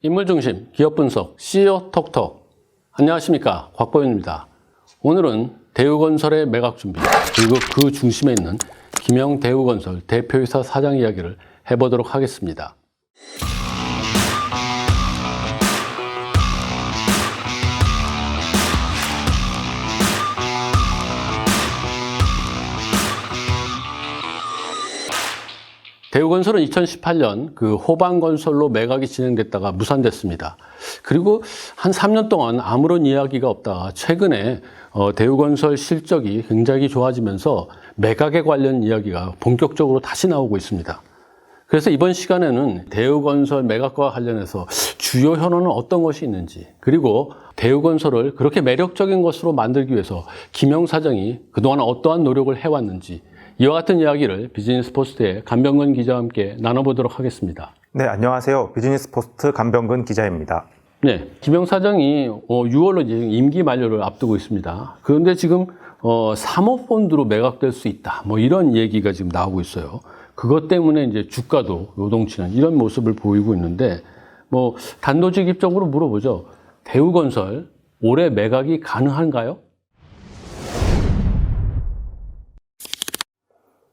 인물중심 기업분석 CEO 톡톡. 안녕하십니까, 곽보윤입니다. 오늘은 대우건설의 매각 준비, 그리고 그 중심에 있는 김영대우건설 대표이사 사장 이야기를 해보도록 하겠습니다. 대우건설은 2018년 그 호반건설로 매각이 진행됐다가 무산됐습니다. 그리고 한 3년 동안 아무런 이야기가 없다가 최근에 대우건설 실적이 굉장히 좋아지면서 매각에 관련 이야기가 본격적으로 다시 나오고 있습니다. 그래서 이번 시간에는 대우건설 매각과 관련해서 주요 현안은 어떤 것이 있는지, 그리고 대우건설을 그렇게 매력적인 것으로 만들기 위해서 김영 사장이 그동안 어떠한 노력을 해왔는지, 이와 같은 이야기를 비즈니스포스트의 간병근 기자와 함께 나눠보도록 하겠습니다. 네, 안녕하세요. 비즈니스포스트 간병근 기자입니다. 네, 김영 사장이 6월로 이제 임기 만료를 앞두고 있습니다. 그런데 지금 사모펀드로 매각될 수 있다, 뭐 이런 얘기가 지금 나오고 있어요. 그것 때문에 이제 주가도 요동치는 이런 모습을 보이고 있는데, 뭐 단도직입적으로 물어보죠. 대우건설 올해 매각이 가능한가요?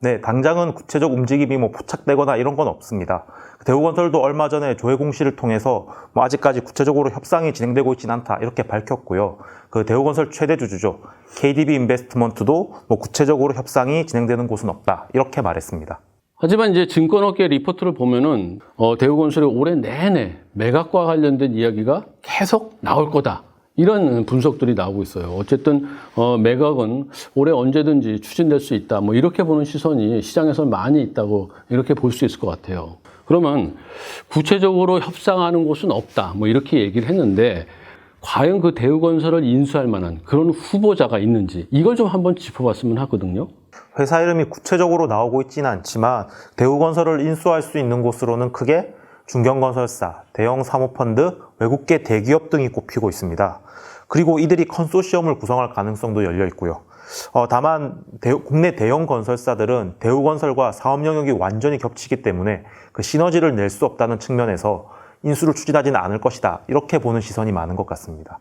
네, 당장은 구체적 움직임이 포착되거나 이런 건 없습니다. 대우건설도 얼마 전에 조회 공시를 통해서 아직까지 구체적으로 협상이 진행되고 있지는 않다 이렇게 밝혔고요. 그 대우건설 최대 주주죠. KDB 인베스트먼트도 구체적으로 협상이 진행되는 곳은 없다 이렇게 말했습니다. 하지만 이제 증권업계 리포트를 보면은 대우건설이 올해 내내 매각과 관련된 이야기가 계속 나올 거다, 이런 분석들이 나오고 있어요. 어쨌든 매각은 올해 언제든지 추진될 수 있다, 뭐 이렇게 보는 시선이 시장에서 많이 있다고 이렇게 볼 수 있을 것 같아요. 그러면 구체적으로 협상하는 곳은 없다, 뭐 이렇게 얘기를 했는데, 과연 그 대우건설을 인수할 만한 그런 후보자가 있는지 이걸 좀 한번 짚어봤으면 하거든요. 회사 이름이 구체적으로 나오고 있지는 않지만 대우건설을 인수할 수 있는 곳으로는 크게 중견건설사, 대형 사모펀드, 외국계 대기업 등이 꼽히고 있습니다. 그리고 이들이 컨소시엄을 구성할 가능성도 열려 있고요. 다만 국내 대형 건설사들은 대우건설과 사업 영역이 완전히 겹치기 때문에 그 시너지를 낼 수 없다는 측면에서 인수를 추진하지는 않을 것이다, 이렇게 보는 시선이 많은 것 같습니다.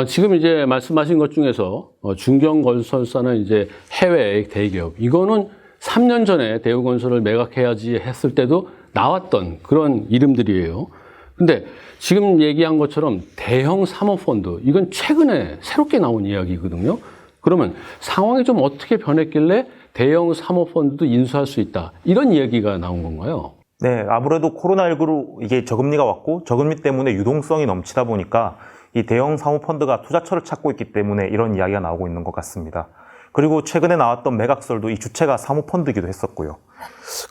지금 이제 말씀하신 것 중에서 중견건설사는 이제 해외 대기업, 이거는 3년 전에 대우건설을 매각해야지 했을 때도 나왔던 그런 이름들이에요. 근데 지금 얘기한 것처럼 대형 사모펀드, 이건 최근에 새롭게 나온 이야기거든요. 그러면 상황이 좀 어떻게 변했길래 대형 사모펀드도 인수할 수 있다, 이런 이야기가 나온 건가요? 네, 아무래도 코로나19로 이게 저금리가 왔고 저금리 때문에 유동성이 넘치다 보니까 이 대형 사모펀드가 투자처를 찾고 있기 때문에 이런 이야기가 나오고 있는 것 같습니다. 그리고 최근에 나왔던 매각설도 이 주체가 사모펀드이기도 했었고요.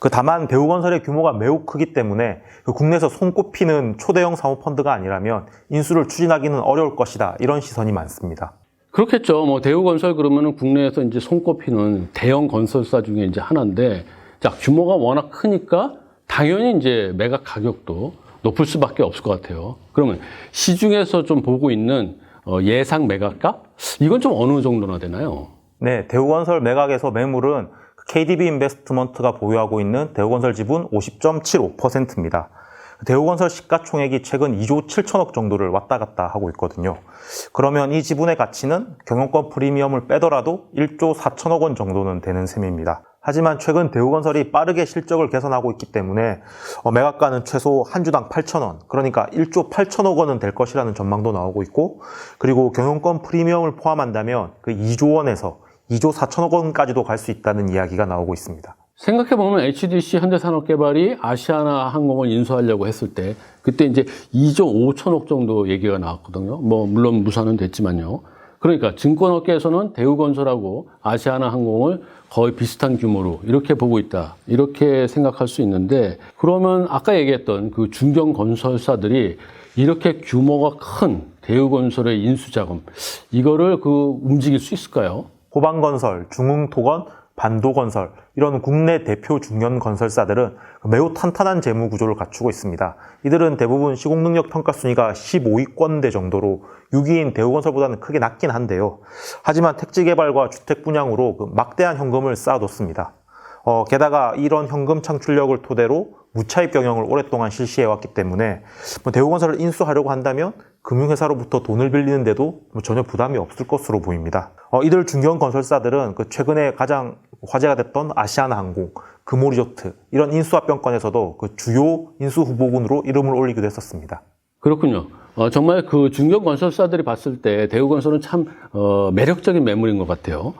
다만 대우건설의 규모가 매우 크기 때문에 국내에서 손꼽히는 초대형 사모펀드가 아니라면 인수를 추진하기는 어려울 것이다, 이런 시선이 많습니다. 그렇겠죠. 뭐 대우건설 그러면은 국내에서 이제 손꼽히는 대형 건설사 중에 이제 하나인데, 자, 규모가 워낙 크니까 당연히 이제 매각 가격도 높을 수밖에 없을 것 같아요. 그러면 시중에서 좀 보고 있는 예상 매각가? 이건 좀 어느 정도나 되나요? 네, 대우건설 매각에서 매물은 KDB 인베스트먼트가 보유하고 있는 대우건설 지분 50.75%입니다. 대우건설 시가총액이 최근 2조 7천억 정도를 왔다 갔다 하고 있거든요. 그러면 이 지분의 가치는 경영권 프리미엄을 빼더라도 1조 4천억 원 정도는 되는 셈입니다. 하지만 최근 대우건설이 빠르게 실적을 개선하고 있기 때문에 매각가는 최소 한 주당 8천원, 그러니까 1조 8천억 원은 될 것이라는 전망도 나오고 있고, 그리고 경영권 프리미엄을 포함한다면 그 2조 원에서 2조 4천억 원까지도 갈 수 있다는 이야기가 나오고 있습니다. 생각해보면 HDC 현대산업개발이 아시아나항공을 인수하려고 했을 때 그때 이제 2조 5천억 정도 얘기가 나왔거든요. 뭐 물론 무산은 됐지만요. 그러니까 증권업계에서는 대우건설하고 아시아나항공을 거의 비슷한 규모로 이렇게 보고 있다, 이렇게 생각할 수 있는데, 그러면 아까 얘기했던 그 중견건설사들이 이렇게 규모가 큰 대우건설의 인수자금, 이거를 움직일 수 있을까요? 호반건설, 중흥토건, 반도건설, 이런 국내 대표 중견 건설사들은 매우 탄탄한 재무 구조를 갖추고 있습니다. 이들은 대부분 시공능력 평가 순위가 15위권대 정도로 6위인 대우건설보다는 크게 낮긴 한데요. 하지만 택지개발과 주택 분양으로 막대한 현금을 쌓아뒀습니다. 게다가 이런 현금 창출력을 토대로 무차입 경영을 오랫동안 실시해왔기 때문에 대우건설을 인수하려고 한다면 금융회사로부터 돈을 빌리는데도 전혀 부담이 없을 것으로 보입니다. 이들 중견 건설사들은 최근에 가장 화제가 됐던 아시아나항공, 금호리조트 이런 인수합병건에서도 주요 인수 후보군으로 이름을 올리기도 했었습니다. 그렇군요. 정말 그 중견 건설사들이 봤을 때 대우건설은 참 매력적인 매물인 것 같아요.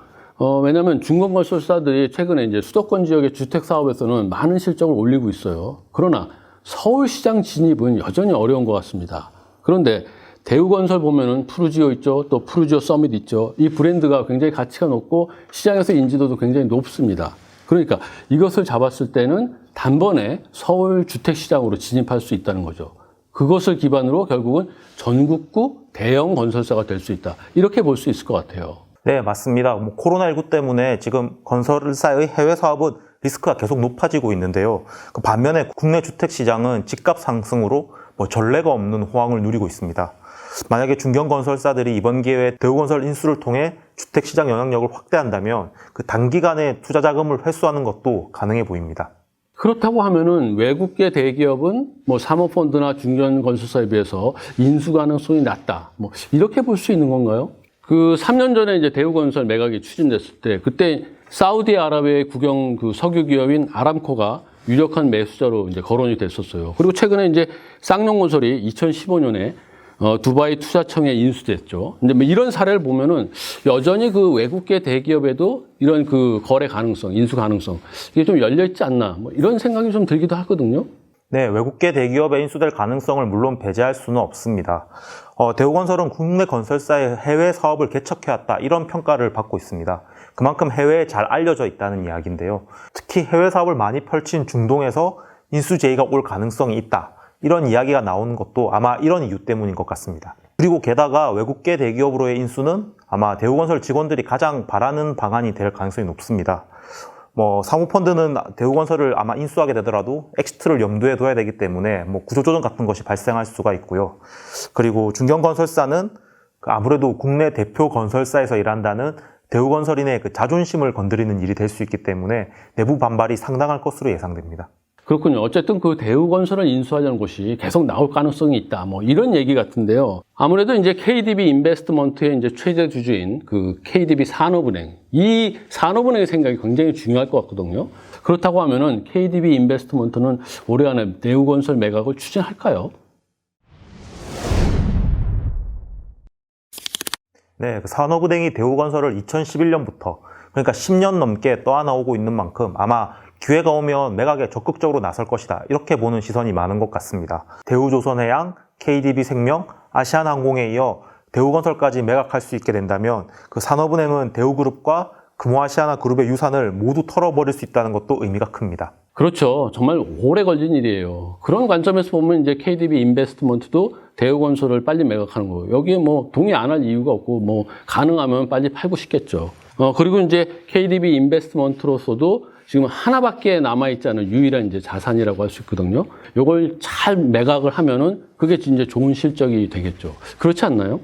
왜냐하면 중견 건설사들이 최근에 이제 수도권 지역의 주택 사업에서는 많은 실적을 올리고 있어요. 그러나 서울시장 진입은 여전히 어려운 것 같습니다. 그런데 대우건설 보면은 푸르지오 있죠, 또 푸르지오 서밋 있죠. 이 브랜드가 굉장히 가치가 높고 시장에서 인지도도 굉장히 높습니다. 그러니까 이것을 잡았을 때는 단번에 서울 주택시장으로 진입할 수 있다는 거죠. 그것을 기반으로 결국은 전국구 대형 건설사가 될 수 있다. 이렇게 볼 수 있을 것 같아요. 네, 맞습니다. 코로나19 때문에 지금 건설사의 해외 사업은 리스크가 계속 높아지고 있는데요. 반면에 국내 주택 시장은 집값 상승으로 전례가 없는 호황을 누리고 있습니다. 만약에 중견 건설사들이 이번 기회에 대우건설 인수를 통해 주택 시장 영향력을 확대한다면 단기간에 투자 자금을 회수하는 것도 가능해 보입니다. 그렇다고 하면은 외국계 대기업은 사모펀드나 중견 건설사에 비해서 인수 가능성이 낮다. 이렇게 볼 수 있는 건가요? 3년 전에 이제 대우건설 매각이 추진됐을 때, 그때 사우디아라비아의 국영 석유 기업인 아람코가 유력한 매수자로 이제 거론이 됐었어요. 그리고 최근에 이제 쌍용건설이 2015년에 두바이 투자청에 인수됐죠. 근데 이런 사례를 보면은 여전히 외국계 대기업에도 이런 거래 가능성, 인수 가능성, 이게 좀 열려있지 않나. 이런 생각이 좀 들기도 하거든요. 네, 외국계 대기업에 인수될 가능성을 물론 배제할 수는 없습니다. 대우건설은 국내 건설사의 해외 사업을 개척해왔다 이런 평가를 받고 있습니다. 그만큼 해외에 잘 알려져 있다는 이야기인데요. 특히 해외 사업을 많이 펼친 중동에서 인수 제의가 올 가능성이 있다. 이런 이야기가 나오는 것도 아마 이런 이유 때문인 것 같습니다. 그리고 게다가 외국계 대기업으로의 인수는 아마 대우건설 직원들이 가장 바라는 방안이 될 가능성이 높습니다. 사모펀드는 대우건설을 아마 인수하게 되더라도 엑시트를 염두에 둬야 되기 때문에 구조조정 같은 것이 발생할 수가 있고요. 그리고 중견건설사는 아무래도 국내 대표 건설사에서 일한다는 대우건설인의 자존심을 건드리는 일이 될 수 있기 때문에 내부 반발이 상당할 것으로 예상됩니다. 그렇군요. 어쨌든 대우건설을 인수하려는 곳이 계속 나올 가능성이 있다. 이런 얘기 같은데요. 아무래도 이제 KDB 인베스트먼트의 이제 최대 주주인 KDB 산업은행. 이 산업은행의 생각이 굉장히 중요할 것 같거든요. 그렇다고 하면은 KDB 인베스트먼트는 올해 안에 대우건설 매각을 추진할까요? 네, 산업은행이 대우건설을 2011년부터 그러니까 10년 넘게 떠안아오고 있는 만큼 아마 기회가 오면 매각에 적극적으로 나설 것이다. 이렇게 보는 시선이 많은 것 같습니다. 대우조선해양, KDB생명, 아시아나항공에 이어 대우건설까지 매각할 수 있게 된다면 산업은행은 대우그룹과 금호아시아나그룹의 유산을 모두 털어버릴 수 있다는 것도 의미가 큽니다. 그렇죠. 정말 오래 걸린 일이에요. 그런 관점에서 보면 이제 KDB 인베스트먼트도 대우건설을 빨리 매각하는 거예요. 여기에 동의 안 할 이유가 없고 가능하면 빨리 팔고 싶겠죠. 그리고 이제 KDB 인베스트먼트로서도 지금 하나밖에 남아있지 않은 유일한 이제 자산이라고 할 수 있거든요. 이걸 잘 매각을 하면은 그게 이제 좋은 실적이 되겠죠. 그렇지 않나요?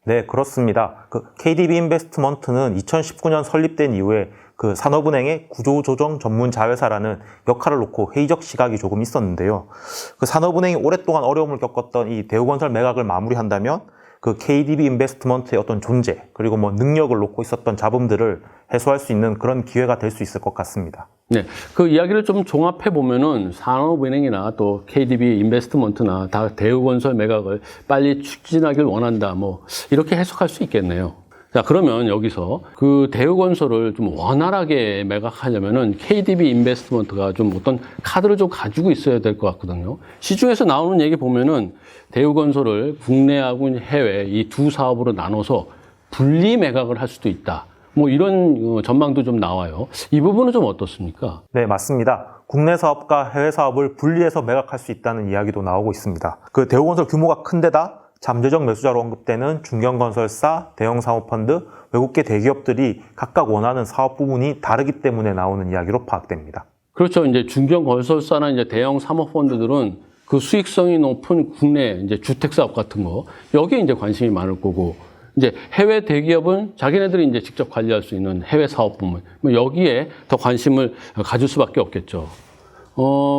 네, 그렇습니다. KDB 인베스트먼트는 2019년 설립된 이후에 산업은행의 구조조정 전문 자회사라는 역할을 놓고 회의적 시각이 조금 있었는데요. 산업은행이 오랫동안 어려움을 겪었던 이 대우건설 매각을 마무리한다면 KDB 인베스트먼트의 어떤 존재 그리고 능력을 놓고 있었던 잡음들을 해소할 수 있는 그런 기회가 될 수 있을 것 같습니다. 네, 그 이야기를 좀 종합해 보면은 산업은행이나 또 KDB 인베스트먼트나 다 대우건설 매각을 빨리 추진하길 원한다. 이렇게 해석할 수 있겠네요. 자, 그러면 여기서 대우건설을 좀 원활하게 매각하려면은 KDB 인베스트먼트가 좀 어떤 카드를 좀 가지고 있어야 될 것 같거든요. 시중에서 나오는 얘기 보면은 대우건설을 국내하고 해외 이 두 사업으로 나눠서 분리 매각을 할 수도 있다. 이런 전망도 좀 나와요. 이 부분은 좀 어떻습니까? 네, 맞습니다. 국내 사업과 해외 사업을 분리해서 매각할 수 있다는 이야기도 나오고 있습니다. 대우건설 규모가 큰 데다 잠재적 매수자로 언급되는 중견건설사, 대형사모펀드, 외국계 대기업들이 각각 원하는 사업 부문이 다르기 때문에 나오는 이야기로 파악됩니다. 그렇죠. 이제 중견건설사나 이제 대형 사모펀드들은 수익성이 높은 국내 이제 주택사업 같은 거, 여기에 이제 관심이 많을 거고, 이제 해외 대기업은 자기네들이 이제 직접 관리할 수 있는 해외 사업 부문, 여기에 더 관심을 가질 수밖에 없겠죠.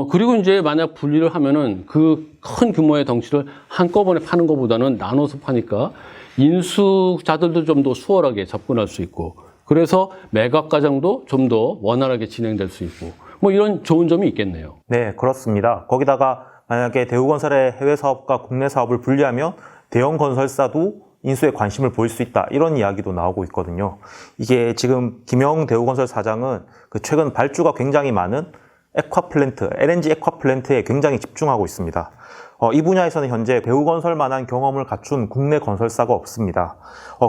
그리고 이제 만약 분리를 하면은 그 큰 규모의 덩치를 한꺼번에 파는 것보다는 나눠서 파니까 인수자들도 좀 더 수월하게 접근할 수 있고, 그래서 매각 과정도 좀 더 원활하게 진행될 수 있고, 뭐 이런 좋은 점이 있겠네요. 네, 그렇습니다. 거기다가 만약에 대우건설의 해외 사업과 국내 사업을 분리하면 대형 건설사도 인수에 관심을 보일 수 있다, 이런 이야기도 나오고 있거든요. 이게 지금 김영 대우건설 사장은 그 최근 발주가 굉장히 많은 액화플랜트, LNG 액화플랜트에 굉장히 집중하고 있습니다. 이 분야에서는 현재 대우건설만한 경험을 갖춘 국내 건설사가 없습니다.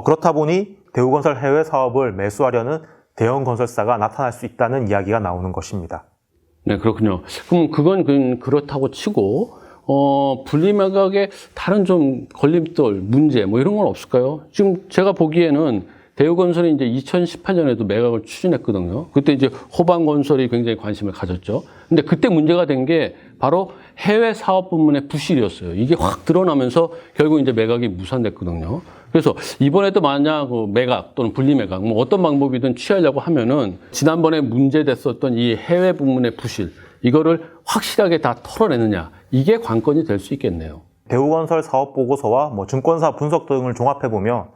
그렇다 보니 대우건설 해외 사업을 매수하려는 대형 건설사가 나타날 수 있다는 이야기가 나오는 것입니다. 네, 그렇군요. 그럼 그건 그렇다고 치고, 분리 매각에 다른 좀 걸림돌, 문제, 뭐 이런 건 없을까요? 지금 제가 보기에는 대우건설이 이제 2018년에도 매각을 추진했거든요. 그때 이제 호방건설이 굉장히 관심을 가졌죠. 근데 그때 문제가 된 게 바로 해외 사업 부문의 부실이었어요. 이게 확 드러나면서 결국 이제 매각이 무산됐거든요. 그래서 이번에도 만약 매각 또는 분리 매각, 뭐 어떤 방법이든 취하려고 하면은 지난번에 문제됐었던 이 해외 부문의 부실, 이거를 확실하게 다 털어내느냐, 이게 관건이 될 수 있겠네요. 대우건설 사업 보고서와 뭐 증권사 분석 등을 종합해 보면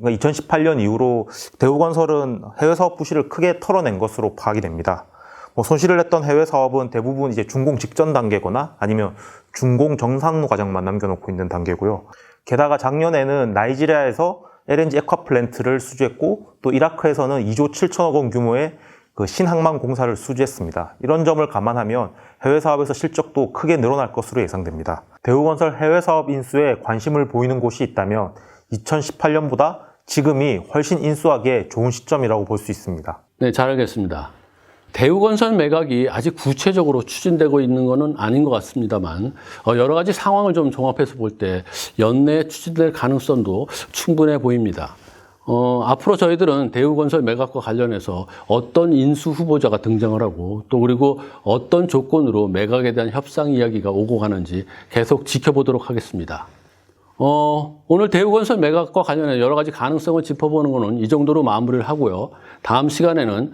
2018년 이후로 대우건설은 해외 사업 부실을 크게 털어낸 것으로 파악이 됩니다. 뭐 손실을 냈던 해외 사업은 대부분 이제 준공 직전 단계거나 아니면 준공 정상로 과정만 남겨놓고 있는 단계고요. 게다가 작년에는 나이지리아에서 LNG 액화플랜트를 수주했고, 또 이라크에서는 2조 7천억 원 규모의 그 신항만 공사를 수주했습니다. 이런 점을 감안하면 해외 사업에서 실적도 크게 늘어날 것으로 예상됩니다. 대우건설 해외 사업 인수에 관심을 보이는 곳이 있다면 2018년보다 지금이 훨씬 인수하기에 좋은 시점이라고 볼 수 있습니다. 네, 잘 알겠습니다. 대우건설 매각이 아직 구체적으로 추진되고 있는 것은 아닌 것 같습니다만, 여러 가지 상황을 좀 종합해서 볼 때 연내에 추진될 가능성도 충분해 보입니다. 앞으로 저희들은 대우건설 매각과 관련해서 어떤 인수 후보자가 등장을 하고, 또 그리고 어떤 조건으로 매각에 대한 협상 이야기가 오고 가는지 계속 지켜보도록 하겠습니다. 오늘 대우건설 매각과 관련해 여러 가지 가능성을 짚어보는 것은 이 정도로 마무리를 하고요. 다음 시간에는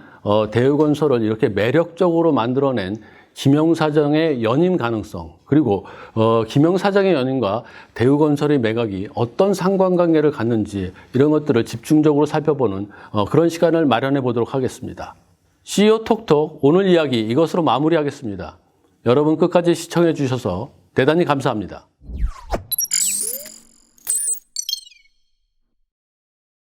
대우건설을 이렇게 매력적으로 만들어낸 김영 사장의 연임 가능성, 그리고 김영 사장의 연임과 대우건설의 매각이 어떤 상관관계를 갖는지, 이런 것들을 집중적으로 살펴보는 그런 시간을 마련해 보도록 하겠습니다. CEO 톡톡 오늘 이야기 이것으로 마무리하겠습니다. 여러분 끝까지 시청해 주셔서 대단히 감사합니다.